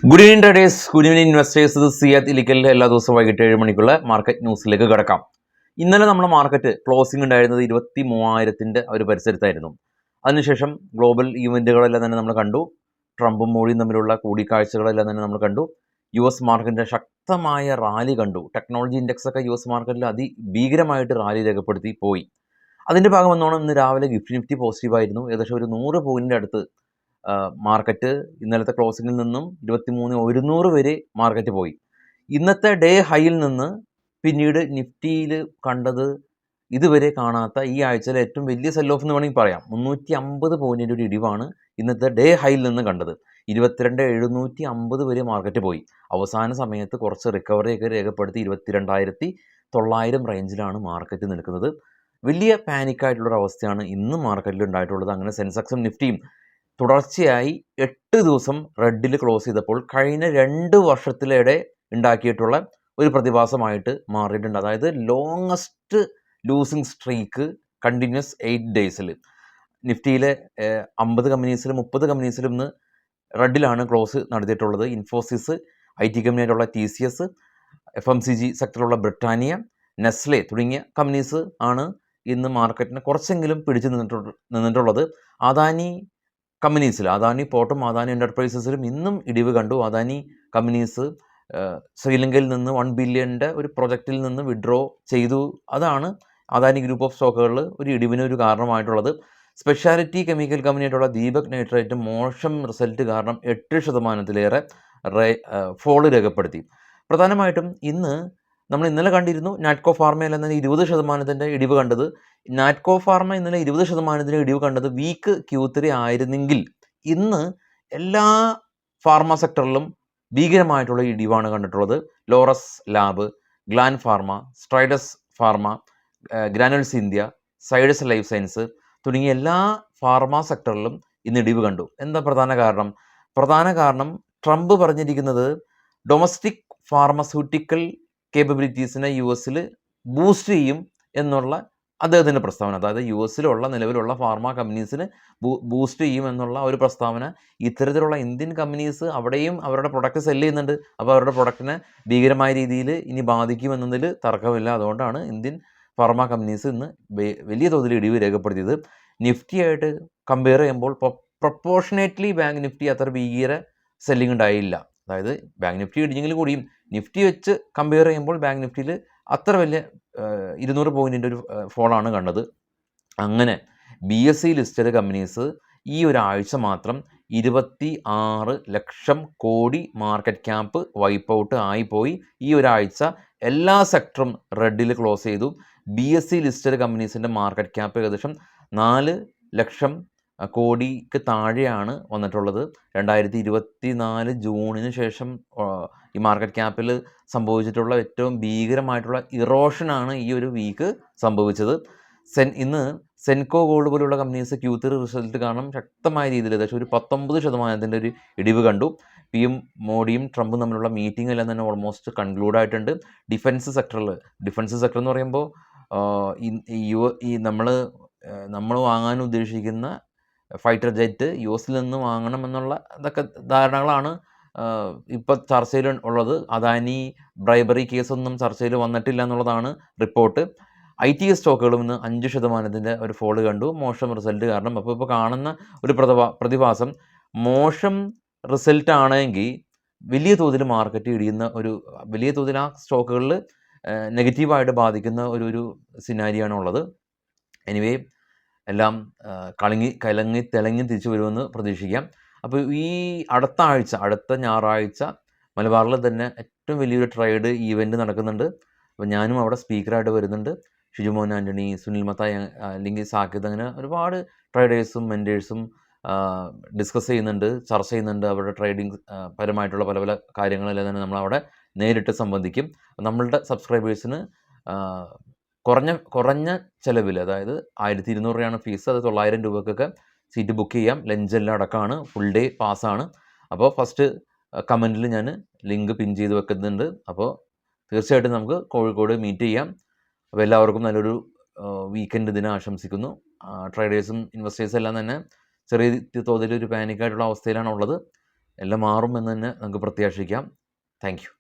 Good evening traders, good evening investors. ഇത് സിയാദ് ഇലിക്കലിൻ്റെ എല്ലാ ദിവസവും വൈകിട്ട് 7 മണിക്കുള്ള മാർക്കറ്റ് ന്യൂസിലേക്ക് കിടക്കാം. ഇന്നലെ നമ്മുടെ മാർക്കറ്റ് ക്ലോസിംഗ് ഉണ്ടായിരുന്നത് 23,000 ഒരു പരിസരത്തായിരുന്നു. അതിനുശേഷം ഗ്ലോബൽ ഇവൻറ്റുകളെല്ലാം തന്നെ നമ്മൾ കണ്ടു. ട്രംപും മോഡിയും തമ്മിലുള്ള കൂടിക്കാഴ്ചകളെല്ലാം തന്നെ നമ്മൾ കണ്ടു. US മാർക്കറ്റിൻ്റെ ശക്തമായ റാലി കണ്ടു. ടെക്നോളജി ഇൻഡെക്സ് ഒക്കെ US മാർക്കറ്റിൽ അതിഭീകരമായിട്ട് റാലി രേഖപ്പെടുത്തി പോയി. അതിൻ്റെ ഭാഗം എന്നോണം ഇന്ന് രാവിലെ നിഫ്റ്റി പോസിറ്റീവായിരുന്നു. ഏകദേശം ഒരു 100 പോയിൻ്റ് അടുത്ത് മാർക്കറ്റ് ഇന്നലത്തെ ക്ലോസിങ്ങിൽ നിന്നും 23,100 വരെ മാർക്കറ്റ് പോയി. ഇന്നത്തെ ഡേ ഹൈയിൽ നിന്ന് പിന്നീട് നിഫ്റ്റിയിൽ കണ്ടത് ഇതുവരെ കാണാത്ത ഈ ആഴ്ചയിലെ ഏറ്റവും വലിയ സെൽ ഓഫ് എന്ന് വേണമെങ്കിൽ പറയാം. 350 പോയിൻറ്റിൻ്റെ ഒരു ഇടിവാണ് ഇന്നത്തെ ഡേ ഹൈയിൽ നിന്ന് കണ്ടത്. 22,750 വരെ മാർക്കറ്റ് പോയി. അവസാന സമയത്ത് കുറച്ച് റിക്കവറിയൊക്കെ രേഖപ്പെടുത്തി 22,900 റേഞ്ചിലാണ് മാർക്കറ്റ് നിൽക്കുന്നത്. വലിയ പാനിക്കായിട്ടുള്ളൊരു അവസ്ഥയാണ് ഇന്ന് മാർക്കറ്റിൽ ഉണ്ടായിട്ടുള്ളത്. അങ്ങനെ സെൻസെക്സും നിഫ്റ്റിയും തുടർച്ചയായി 8 ദിവസം റെഡിൽ ക്ലോസ് ചെയ്തപ്പോൾ കഴിഞ്ഞ 2 വർഷത്തിനിടെ ഉണ്ടാക്കിയിട്ടുള്ള ഒരു പ്രതിഭാസമായിട്ട് മാറിയിട്ടുണ്ട്. അതായത് ലോങ്ങസ്റ്റ് ലൂസിങ് സ്ട്രീക്ക് കണ്ടിന്യൂസ് 8 ഡേയ്സിൽ നിഫ്റ്റിയിലെ 50 കമ്പനീസിലും 30 കമ്പനീസിലും ഇന്ന് റെഡിലാണ് ക്ലോസ് നടത്തിയിട്ടുള്ളത്. ഇൻഫോസിസ്, IT കമ്പനിയായിട്ടുള്ള TCS, FMCG സെക്ടറിലുള്ള ബ്രിട്ടാനിയ, നെസ്ലെ തുടങ്ങിയ കമ്പനീസ് ആണ് ഇന്ന് മാർക്കറ്റിനെ കുറച്ചെങ്കിലും പിടിച്ചു നിന്നിട്ടുള്ളത്. അദാനി കമ്പനീസിൽ, അദാനി പോർട്ടും അദാനി എൻ്റർപ്രൈസസിലും ഇന്നും ഇടിവ് കണ്ടു. അദാനി കമ്പനീസ് ശ്രീലങ്കയിൽ നിന്ന് 1 ബില്യൻ്റെ ഒരു പ്രൊജക്റ്റിൽ നിന്ന് വിഡ്രോ ചെയ്തു. അതാണ് അദാനി ഗ്രൂപ്പ് ഓഫ് സ്റ്റോക്കുകളിൽ ഒരു ഇടിവിന് ഒരു കാരണമായിട്ടുള്ളത്. സ്പെഷ്യാലിറ്റി കെമിക്കൽ കമ്പനിയായിട്ടുള്ള ദീപക് നൈട്രേറ്റ് മോശം റിസൾട്ട് കാരണം 8% ഫോള് രേഖപ്പെടുത്തി. പ്രധാനമായിട്ടും ഇന്ന് നമ്മൾ ഇന്നലെ കണ്ടിരുന്നു നാറ്റ്കോ ഫാർമയിൽ തന്നെ 20% ഇടിവ് കണ്ടത്. നാറ്റ്കോ ഫാർമ ഇന്നലെ 20% ഇടിവ് കണ്ടത് വീക്ക് Q3 ആയിരുന്നെങ്കിൽ ഇന്ന് എല്ലാ ഫാർമ സെക്ടറിലും ഭീകരമായിട്ടുള്ള ഇടിവാണ് കണ്ടിട്ടുള്ളത്. Laurus lab, Gland pharma, Strides pharma, Granules India, Zydus life science തുടങ്ങിയ എല്ലാ ഫാർമ സെക്ടറിലും ഇന്ന് ഇടിവ് കണ്ടു. എന്താ പ്രധാന കാരണം? പ്രധാന കാരണം ട്രംപ് പറഞ്ഞിരിക്കുന്നത് ഡൊമസ്റ്റിക് ഫാർമസ്യൂട്ടിക്കൽ കേപ്പബിലിറ്റീസിനെ US ബൂസ്റ്റ് ചെയ്യും എന്നുള്ള അദ്ദേഹത്തിൻ്റെ പ്രസ്താവന. അതായത് US നിലവിലുള്ള ഫാർമ കമ്പനീസിന് ബൂസ്റ്റ് ചെയ്യും എന്നുള്ള ഒരു പ്രസ്താവന ഇത്തരത്തിലുള്ള ഇന്ത്യൻ കമ്പനീസ് അവിടെയും അവരുടെ പ്രൊഡക്റ്റ് സെല്ല് ചെയ്യുന്നുണ്ട്. അപ്പോൾ അവരുടെ പ്രൊഡക്റ്റിനെ ഭീകരമായ രീതിയിൽ ഇനി ബാധിക്കുമെന്നതിൽ തർക്കമില്ല. അതുകൊണ്ടാണ് ഇന്ത്യൻ ഫാർമ കമ്പനീസ് ഇന്ന് വലിയ തോതിൽ ഇടിവ് രേഖപ്പെടുത്തിയത്. നിഫ്റ്റിയായിട്ട് കമ്പയർ ചെയ്യുമ്പോൾ പ്രൊപ്പോർഷനേറ്റ്ലി ബാങ്ക് നിഫ്റ്റി അത്ര ഭീകര സെല്ലിംഗ് ഉണ്ടായില്ല. അതായത് ബാങ്ക് നിഫ്റ്റി ഇടിഞ്ഞെങ്കിൽ കൂടിയും നിഫ്റ്റി വെച്ച് കമ്പയർ ചെയ്യുമ്പോൾ ബാങ്ക് നിഫ്റ്റിയിൽ അത്ര വലിയ 200 പോയിൻറ്റിൻ്റെ ഒരു ഫോളാണ് കണ്ടത്. അങ്ങനെ BSE ലിസ്റ്റഡ് കമ്പനീസ് ഈ ഒരാഴ്ച മാത്രം 26 lakh crore market cap wipe out ആയിപ്പോയി. ഈ ഒരാഴ്ച എല്ലാ സെക്ടറും റെഡിൽ ക്ലോസ് ചെയ്തു. BSE ലിസ്റ്റഡ് കമ്പനീസിൻ്റെ മാർക്കറ്റ് ക്യാപ്പ് ഏകദേശം 4 ലക്ഷം കോടിക്ക് താഴെയാണ് വന്നിട്ടുള്ളത്. 2024 ജൂണിന് ശേഷം ഈ മാർക്കറ്റ് ക്യാപ്പിൽ സംഭവിച്ചിട്ടുള്ള ഏറ്റവും ഭീകരമായിട്ടുള്ള ഇറോഷനാണ് ഈ ഒരു വീക്ക് സംഭവിച്ചത്. ഇന്ന് സെൻകോ ഗോൾഡ് പോലുള്ള കമ്പനീസ് Q3 റിസൾട്ട് കാരണം ശക്തമായ രീതിയിൽ ഏകദേശം ഒരു 19% ഒരു ഇടിവ് കണ്ടു. PM മോഡിയും ട്രംപും തമ്മിലുള്ള മീറ്റിംഗ് എല്ലാം തന്നെ ഓൾമോസ്റ്റ് കൺക്ലൂഡ് ആയിട്ടുണ്ട്. ഡിഫൻസ് സെക്ടർ എന്ന് പറയുമ്പോൾ ഈ നമ്മൾ വാങ്ങാൻ ഉദ്ദേശിക്കുന്ന ഫൈറ്റർ ജെറ്റ് US നിന്ന് വാങ്ങണമെന്നുള്ള ഇതൊക്കെ ധാരണകളാണ് ഇപ്പോൾ ചർച്ചയിൽ ഉള്ളത്. അദാനി ബ്രൈബറി കേസൊന്നും ചർച്ചയിൽ വന്നിട്ടില്ല എന്നുള്ളതാണ് റിപ്പോർട്ട്. ITS സ്റ്റോക്കുകളും ഇന്ന് 5% ഒരു ഫോള് കണ്ടു, മോശം റിസൾട്ട് കാരണം. അപ്പോൾ ഇപ്പോൾ കാണുന്ന ഒരു പ്രതിഭാസം മോശം റിസൾട്ട് ആണെങ്കിൽ വലിയ തോതിൽ മാർക്കറ്റ് ഇടിയുന്ന വലിയ തോതിൽ ആ സ്റ്റോക്കുകളിൽ നെഗറ്റീവായിട്ട് ബാധിക്കുന്ന ഒരു സിനാരിയാണ് ഉള്ളത്. എനിവേ എല്ലാം കലങ്ങി തിളങ്ങി തിരിച്ചു വരുമെന്ന് പ്രതീക്ഷിക്കാം. അപ്പോൾ ഈ അടുത്ത ഞായറാഴ്ച മലബാറിൽ തന്നെ ഏറ്റവും വലിയൊരു ട്രേഡ് ഈവൻറ്റ് നടക്കുന്നുണ്ട്. അപ്പോൾ ഞാനും അവിടെ സ്പീക്കറായിട്ട് വരുന്നുണ്ട്. ഷിജുമോൻ ആൻ്റണി, സുനിൽ മത്തായി, അല്ലെങ്കിൽ സാക്കിദ്, അങ്ങനെ ഒരുപാട് ട്രേഡേഴ്സും മെൻറ്റേഴ്സും ഡിസ്കസ് ചെയ്യുന്നുണ്ട്, ചർച്ച ചെയ്യുന്നുണ്ട്. അവരുടെ ട്രേഡിങ് പരമായിട്ടുള്ള പല പല കാര്യങ്ങളെല്ലാം തന്നെ നമ്മളവിടെ നേരിട്ട് സംബന്ധിക്കും. നമ്മളുടെ സബ്സ്ക്രൈബേഴ്സിന് കുറഞ്ഞ ചിലവിൽ, അതായത് 1,200 രൂപയാണ് ഫീസ്, അത് 900 രൂപക്കൊക്കെ സീറ്റ് ബുക്ക് ചെയ്യാം. ലഞ്ചെല്ലാം അടക്കമാണ്, ഫുൾ ഡേ പാസ്സാണ്. അപ്പോൾ ഫസ്റ്റ് കമൻറ്റിൽ ഞാൻ ലിങ്ക് പിൻ ചെയ്ത് വെക്കുന്നുണ്ട്. അപ്പോൾ തീർച്ചയായിട്ടും നമുക്ക് കോഴിക്കോട് മീറ്റ് ചെയ്യാം. അപ്പോൾ എല്ലാവർക്കും നല്ലൊരു വീക്കെൻഡ് ദിനം ആശംസിക്കുന്നു. ട്രേഡേഴ്സും ഇൻവെസ്റ്റേഴ്സും എല്ലാം തന്നെ ചെറിയ തോതിൽ ഒരു പാനിക്കായിട്ടുള്ള അവസ്ഥയിലാണ് ഉള്ളത്. എല്ലാം മാറും എന്ന് തന്നെ നമുക്ക് പ്രത്യാശിക്കാം. Thank you.